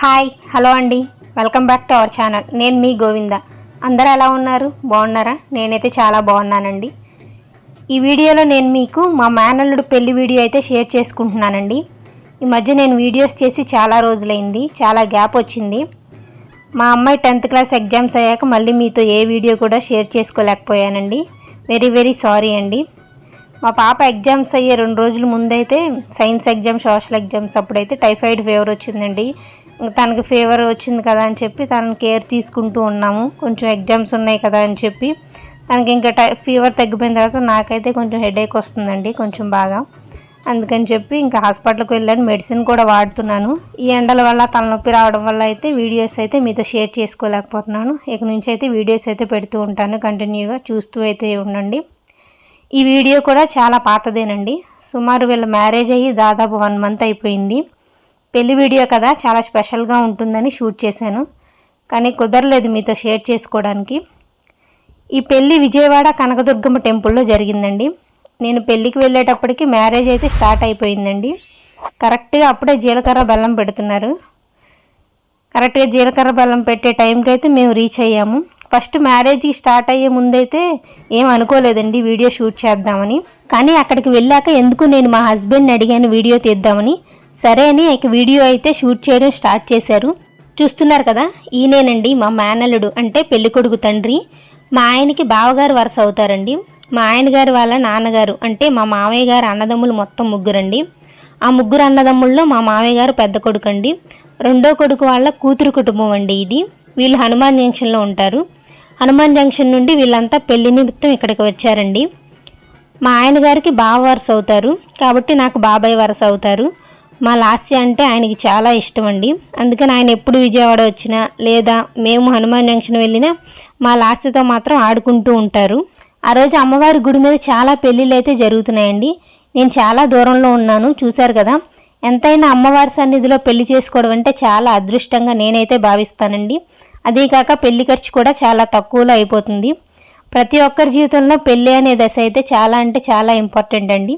Hi hello అండి, welcome back to our channel. నేను మీ గోవింద. అందరూ ఎలా ఉన్నారు? బాగున్నారా? నేనైతే చాలా బాగున్నానండి. ఈ వీడియోలో నేను మీకు మా మేనల్లుడు పెళ్లి వీడియో అయితే షేర్ చేసుకుంటున్నానండి. ఈ మధ్య నేను వీడియోస్ చేసి చాలా రోజులైంది, చాలా గ్యాప్ వచ్చింది. మా అమ్మాయి 10th క్లాస్ ఎగ్జామ్స్ అయ్యాక మళ్ళీ మీతో ఏ వీడియో కూడా షేర్ చేసుకోలేకపోయానండి. వెరీ సారీ అండి. మా పాప ఎగ్జామ్స్ అయ్యే 2 రోజుల ముందైతే సైన్స్ ఎగ్జామ్, సోషల్ ఎగ్జామ్స్ అప్పుడైతే టైఫాయిడ్ ఫీవర్ వచ్చిందండి. తనకి ఫీవర్ వచ్చింది కదా అని చెప్పి తనని కేర్ తీసుకుంటూ ఉన్నాము. కొంచెం ఎగ్జామ్స్ ఉన్నాయి కదా అని చెప్పి తనకి ఇంకా ఫీవర్ తగ్గిపోయిన తర్వాత నాకైతే కొంచెం హెడేక్ వస్తుందండి, కొంచెం బాగా. అందుకని చెప్పి ఇంకా హాస్పిటల్కి వెళ్ళాను, మెడిసిన్ కూడా వాడుతున్నాను. ఈ ఎండల వల్ల తలనొప్పి రావడం వల్ల అయితే వీడియోస్ అయితే మీతో షేర్ చేసుకోలేకపోతున్నాను. ఇక నుంచి అయితే వీడియోస్ అయితే పెడుతూ ఉంటాను, కంటిన్యూగా చూస్తూ అయితే ఉండండి. ఈ వీడియో కూడా చాలా పాతదేనండి. సుమారు వీళ్ళ మ్యారేజ్ అయ్యి దాదాపు 1 మంత్ అయిపోయింది. పెళ్లి వీడియో కదా, చాలా స్పెషల్గా ఉంటుందని షూట్ చేశాను, కానీ కుదరలేదు మీతో షేర్ చేసుకోవడానికి. ఈ పెళ్ళి విజయవాడ కనకదుర్గమ్మ టెంపుల్లో జరిగిందండి. నేను పెళ్ళికి వెళ్ళేటప్పటికి మ్యారేజ్ అయితే స్టార్ట్ అయిపోయిందండి. కరెక్ట్గా అప్పుడే జీలకర్ర బెల్లం పెడుతున్నారు. కరెక్ట్గా జీలకర్ర బెల్లం పెట్టే టైంకి అయితే మేము రీచ్ అయ్యాము. ఫస్ట్ మ్యారేజ్కి స్టార్ట్ అయ్యే ముందైతే ఏం అనుకోలేదండి వీడియో షూట్ చేద్దామని. కానీ అక్కడికి వెళ్ళాక ఎందుకు నేను మా హస్బెండ్ని అడిగాను వీడియో తీద్దామని. సరే అని ఇక వీడియో అయితే షూట్ చేయడం స్టార్ట్ చేశారు. చూస్తున్నారు కదా, ఈయనేనండి మా మేనల్లుడు, అంటే పెళ్ళికొడుకు తండ్రి. మా ఆయనకి బావగారు వరుస అవుతారండి. మా ఆయన గారు వాళ్ళ నాన్నగారు, అంటే మా మామయ్య గారు అన్నదమ్ములు మొత్తం 3 అండి. ఆ 3 అన్నదమ్ముల్లో మా మామయ్య గారు పెద్ద కొడుకు అండి. రెండో కొడుకు వాళ్ళ కూతురు కుటుంబం అండి ఇది. వీళ్ళు హనుమాన్ జంక్షన్లో ఉంటారు. హనుమాన్ జంక్షన్ నుండి వీళ్ళంతా పెళ్లి నిమిత్తం ఇక్కడికి వచ్చారండి. మా ఆయన గారికి బావ వరుస అవుతారు, కాబట్టి నాకు బాబాయ్ వరుస అవుతారు. మా లాస్య అంటే ఆయనకి చాలా ఇష్టం అండి. అందుకని ఆయన ఎప్పుడు విజయవాడ వచ్చినా లేదా మేము హనుమాన్ జంక్షన్ వెళ్ళినా మా లాస్యతో మాత్రం ఆడుకుంటూ ఉంటారు. ఆ రోజు అమ్మవారి గుడి మీద చాలా పెళ్ళిళ్ళు అయితే జరుగుతున్నాయండి. నేను చాలా దూరంలో ఉన్నాను, చూశారు కదా. ఎంతైనా అమ్మవారి సన్నిధిలో పెళ్లి చేసుకోవడం అంటే చాలా అదృష్టంగా నేనైతే భావిస్తానండి. అదేకాక పెళ్లి ఖర్చు కూడా చాలా తక్కువలో అయిపోతుంది. ప్రతి ఒక్కరి జీవితంలో పెళ్ళి అనే దశ అయితే చాలా అంటే చాలా ఇంపార్టెంట్ అండి.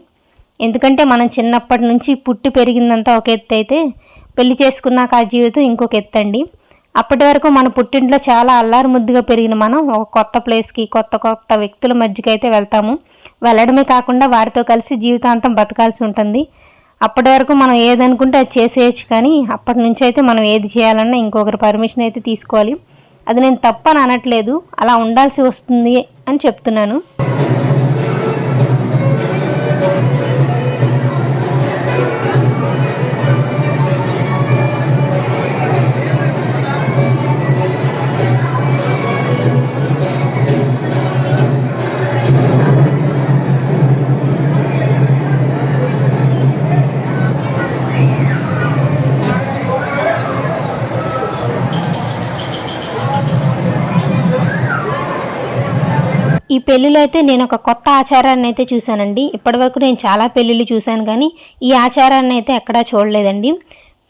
ఎందుకంటే మనం చిన్నప్పటి నుంచి పుట్టి పెరిగిందంతా ఒక ఎత్తు అయితే పెళ్లి చేసుకున్నాక ఆ జీవితం ఇంకొక ఎత్తు అండి. అప్పటి వరకు మన పుట్టింట్లో చాలా అల్లారు ముద్దుగా పెరిగిన మనం ఒక కొత్త ప్లేస్కి, కొత్త వ్యక్తుల మధ్యకి అయితే వెళ్తాము. వెళ్ళడమే కాకుండా వారితో కలిసి జీవితాంతం బతకాల్సి ఉంటుంది. అప్పటి వరకు మనం ఏదనుకుంటే అది చేసేయచ్చు, కానీ అప్పటి నుంచి అయితే మనం ఏది చేయాలన్నా ఇంకొకరి పర్మిషన్ అయితే తీసుకోవాలి. అది నేను తప్పని అనట్లేదు, అలా ఉండాల్సి వస్తుంది అని చెప్తున్నాను. ఈ పెళ్ళిలో అయితే నేను ఒక కొత్త ఆచారాన్ని అయితే చూశానండి. ఇప్పటివరకు నేను చాలా పెళ్ళిళ్ళు చూశాను, కానీ ఈ ఆచారాన్ని అయితే ఎక్కడా చూడలేదండి.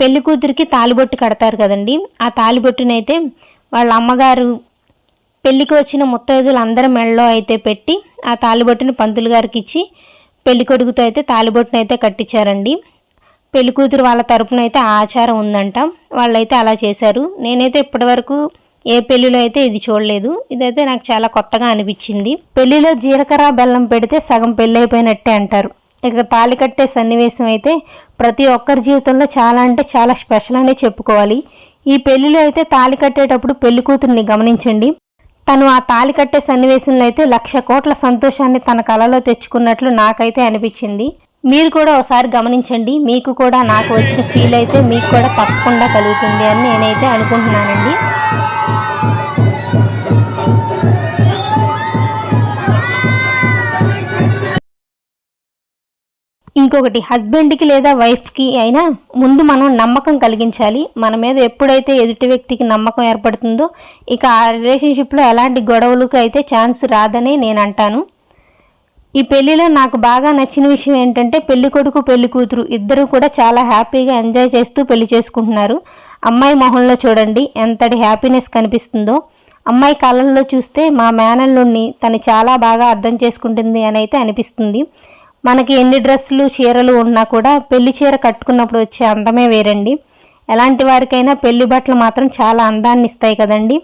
పెళ్లి కూతురికి తాలిబొట్టు కడతారు కదండి. ఆ తాలిబొట్టునైతే వాళ్ళ అమ్మగారు పెళ్ళికి వచ్చిన ముత్తైదులు అందరి మెడలో అయితే పెట్టి ఆ తాలిబొట్టుని పంతులు గారికి ఇచ్చి పెళ్లి కొడుకుతో అయితే తాలిబొట్టును అయితే కట్టించారండి. పెళ్లి కూతురు వాళ్ళ తరపున అయితే ఆ ఆచారం ఉందంట. వాళ్ళైతే అలా చేశారు. నేనైతే ఇప్పటివరకు ఏ పెళ్లిలో అయితే ఇది చూడలేదు. ఇదైతే నాకు చాలా కొత్తగా అనిపించింది. పెళ్లిలో జీలకర్ర బెల్లం పెడితే సగం పెళ్ళి అయిపోయినట్టే అంటారు. ఇక తాళి కట్టే సన్నివేశం అయితే ప్రతి ఒక్కరి జీవితంలో చాలా అంటే చాలా స్పెషల్ అనే చెప్పుకోవాలి. ఈ పెళ్లిలో అయితే తాళి కట్టేటప్పుడు పెళ్లి కూతుర్ని గమనించండి. తను ఆ తాళి కట్టే సన్నివేశంలో అయితే 1,00,000 కోట్ల సంతోషాన్ని తన కలలో తెచ్చుకున్నట్లు నాకైతే అనిపించింది. మీరు కూడా ఒకసారి గమనించండి. మీకు కూడా నాకు వచ్చిన ఫీల్ అయితే మీకు కూడా తప్పకుండా కలుగుతుంది అని నేనైతే అనుకుంటున్నానండి. ఇంకొకటి, హస్బెండ్కి లేదా వైఫ్కి అయినా ముందు మనం నమ్మకం కలిగించాలి. మన మీద ఎప్పుడైతే ఎదుటి వ్యక్తికి నమ్మకం ఏర్పడుతుందో ఇక ఆ రిలేషన్షిప్లో ఎలాంటి గొడవలకు అయితే ఛాన్స్ రాదని నేను అంటాను. ఈ పెళ్లిలో నాకు బాగా నచ్చిన విషయం ఏంటంటే పెళ్లి కొడుకు పెళ్లి కూతురు ఇద్దరు కూడా చాలా హ్యాపీగా ఎంజాయ్ చేస్తూ పెళ్లి చేసుకుంటున్నారు. అమ్మాయి మొహంలో చూడండి ఎంతటి హ్యాపీనెస్ కనిపిస్తుందో. అమ్మాయి కళ్ళల్లో చూస్తే మా మేనల్లుడిని తను చాలా బాగా అర్థం చేసుకుంటుంది అని అయితే అనిపిస్తుంది. మనకి ఎన్ని డ్రెస్సులు చీరలు ఉన్నా కూడా పెళ్లి చీర కట్టుకున్నప్పుడు వచ్చే అందమే వేరండి. ఎలాంటి వారికైనా పెళ్లి బట్టలు మాత్రం చాలా అందాన్ని ఇస్తాయి కదండి.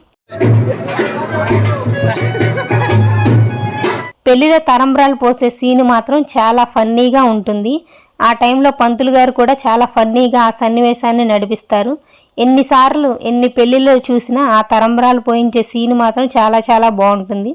పెళ్లిలో తలంబ్రాలు పోసే సీన్ మాత్రం చాలా ఫన్నీగా ఉంటుంది. ఆ టైంలో పంతులు గారు కూడా చాలా ఫన్నీగా ఆ సన్నివేశాన్ని నడిపిస్తారు. ఎన్నిసార్లు ఎన్ని పెళ్లిలో చూసినా ఆ తలంబ్రాలు పోయించే సీన్ మాత్రం చాలా చాలా బాగుంటుంది.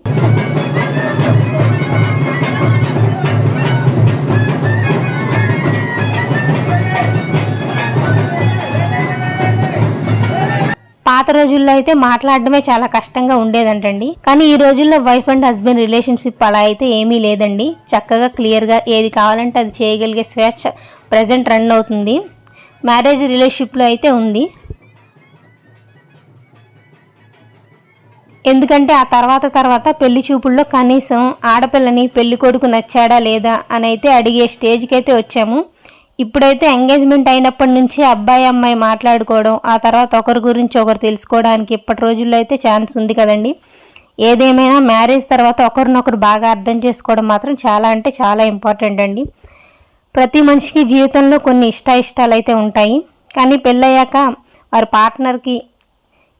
పాత రోజుల్లో అయితే మాట్లాడడమే చాలా కష్టంగా ఉండేదంటండి. కానీ ఈ రోజుల్లో వైఫ్ అండ్ హస్బెండ్ రిలేషన్షిప్ అలా అయితే ఏమీ లేదండి. చక్కగా క్లియర్గా ఏది కావాలంటే అది చేయగలిగే స్వేచ్ఛ ప్రజెంట్ రన్ అవుతుంది. మ్యారేజ్ రిలేషన్షిప్లో అయితే ఉంది. ఎందుకంటే ఆ తర్వాత పెళ్లి చూపుల్లో కనీసం ఆడపిల్లని పెళ్లి కొడుకు నచ్చాడా లేదా అని అయితే అడిగే స్టేజ్కి అయితే వచ్చాము. ఇప్పుడైతే ఎంగేజ్మెంట్ అయినప్పటి నుంచి అబ్బాయి అమ్మాయి మాట్లాడుకోవడం, ఆ తర్వాత ఒకరి గురించి ఒకరు తెలుసుకోవడానికి ఇప్పటి రోజుల్లో అయితే ఛాన్స్ ఉంది కదండి. ఏదేమైనా మ్యారేజ్ తర్వాత ఒకరినొకరు బాగా అర్థం చేసుకోవడం మాత్రం చాలా అంటే చాలా ఇంపార్టెంట్ అండి. ప్రతి మనిషికి జీవితంలో కొన్ని ఇష్టాలు అయితే ఉంటాయి. కానీ పెళ్ళయ్యాక వారి పార్ట్నర్కి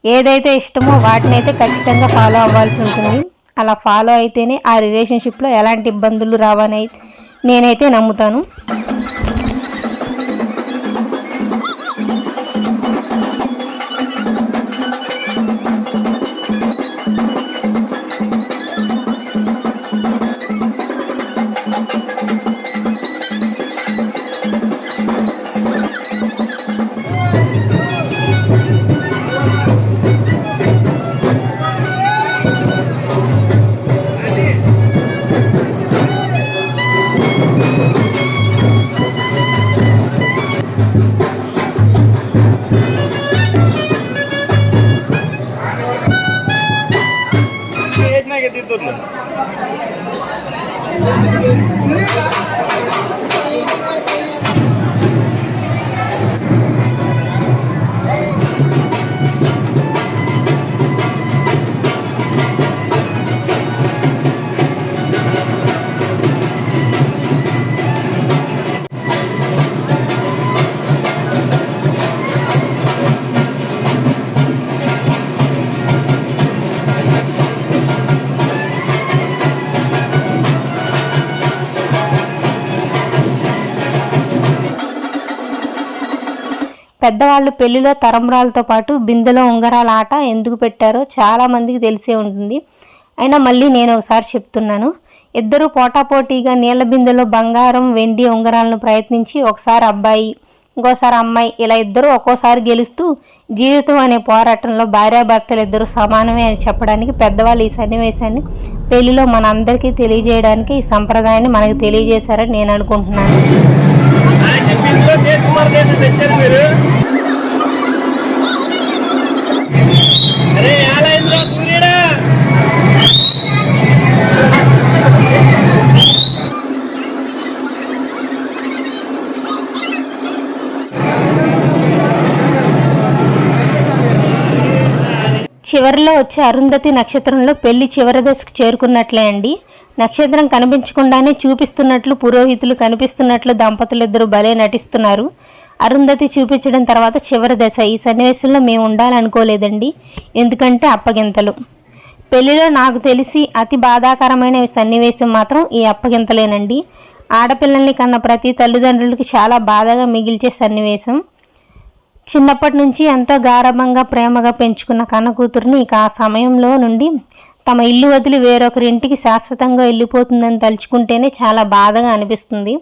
ఏదైతే ఇష్టమో వాటిని అయితే ఖచ్చితంగా ఫాలో అవ్వాల్సి ఉంటుంది. అలా ఫాలో అయితేనే ఆ రిలేషన్షిప్లో ఎలాంటి ఇబ్బందులు రావని నేనైతే నమ్ముతాను. పెద్దవాళ్ళు పెళ్లిలో తలంబ్రాలతో పాటు బిందెలో ఉంగరాల ఆట ఎందుకు పెట్టారో చాలామందికి తెలిసే ఉంటుంది. అయినా మళ్ళీ నేను ఒకసారి చెప్తున్నాను. ఇద్దరు పోటాపోటీగా నీళ్ళ బిందెలో బంగారం వెండి ఉంగరాలను ప్రయత్నించి ఒకసారి అబ్బాయి ఇంకోసారి అమ్మాయి ఇలా ఇద్దరు ఒక్కోసారి గెలుస్తూ జీవితం అనే పోరాటంలో భార్యాభర్తలు ఇద్దరు సమానమే అని చెప్పడానికి పెద్దవాళ్ళు ఈ సన్నివేశాన్ని పెళ్లిలో మనందరికీ తెలియజేయడానికి ఈ సంప్రదాయాన్ని మనకు తెలియజేశారని నేను అనుకుంటున్నాను. చివరిలో వచ్చే అరుంధతి నక్షత్రంలో పెళ్లి చివరి దశకు చేరుకున్నట్లే అండి. నక్షత్రం కనిపించకుండానే చూపిస్తున్నట్లు పురోహితులు కనిపిస్తున్నట్లు దంపతులిద్దరూ భలే నటిస్తున్నారు. అరుంధతి చూపించడం తర్వాత చివరి దశ. ఈ సన్నివేశంలో మేము ఉండాలనుకోలేదండి. ఎందుకంటే అప్పగింతలు. పెళ్లిలో నాకు తెలిసి అతి బాధాకరమైన సన్నివేశం మాత్రం ఈ అప్పగింతలేనండి. ఆడపిల్లల్ని కన్న ప్రతి తల్లిదండ్రులకి చాలా బాధగా మిగిల్చే సన్నివేశం. చిన్నప్పటి నుంచి ఎంతో గారాబంగా ప్రేమగా పెంచుకున్న కన్న కూతుర్ని ఇక ఆ సమయంలో నుండి తమ ఇల్లు వదిలి వేరొకరి ఇంటికి శాశ్వతంగా వెళ్ళిపోతుందని తలుచుకుంటేనే చాలా బాధగా అనిపిస్తుంది.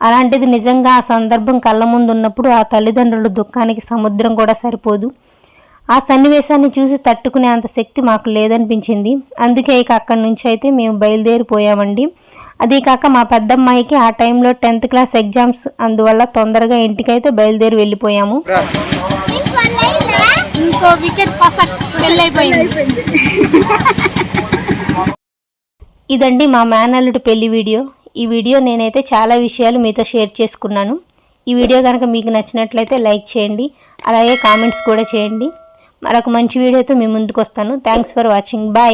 అలాంటిది నిజంగా ఆ సందర్భం కళ్ళ ముందు ఉన్నప్పుడు ఆ తల్లిదండ్రుల దుఃఖానికి సముద్రం కూడా సరిపోదు. ఆ సన్నివేశాన్ని చూసి తట్టుకునే అంత శక్తి మాకు లేదనిపించింది. అందుకే ఇక అక్కడి నుంచి అయితే మేము బయలుదేరిపోయామండి. అదీ కాక మా పెద్దమ్మాయికి ఆ టైంలో 10th క్లాస్ ఎగ్జామ్స్, అందువల్ల తొందరగా ఇంటికైతే బయలుదేరి వెళ్ళిపోయాము. ఇంకో వికెట్ ఇదండి మా మేనల్లుడి పెళ్లి వీడియో. ఈ వీడియో నేనైతే చాలా విషయాలు మీతో షేర్ చేసుకున్నాను. ఈ వీడియో కనుక మీకు నచ్చినట్లయితే లైక్ చేయండి, అలాగే కామెంట్స్ కూడా చేయండి. మరొక మంచి వీడియోతో మీ ముందుకు వస్తాను. Thanks for watching. బాయ్.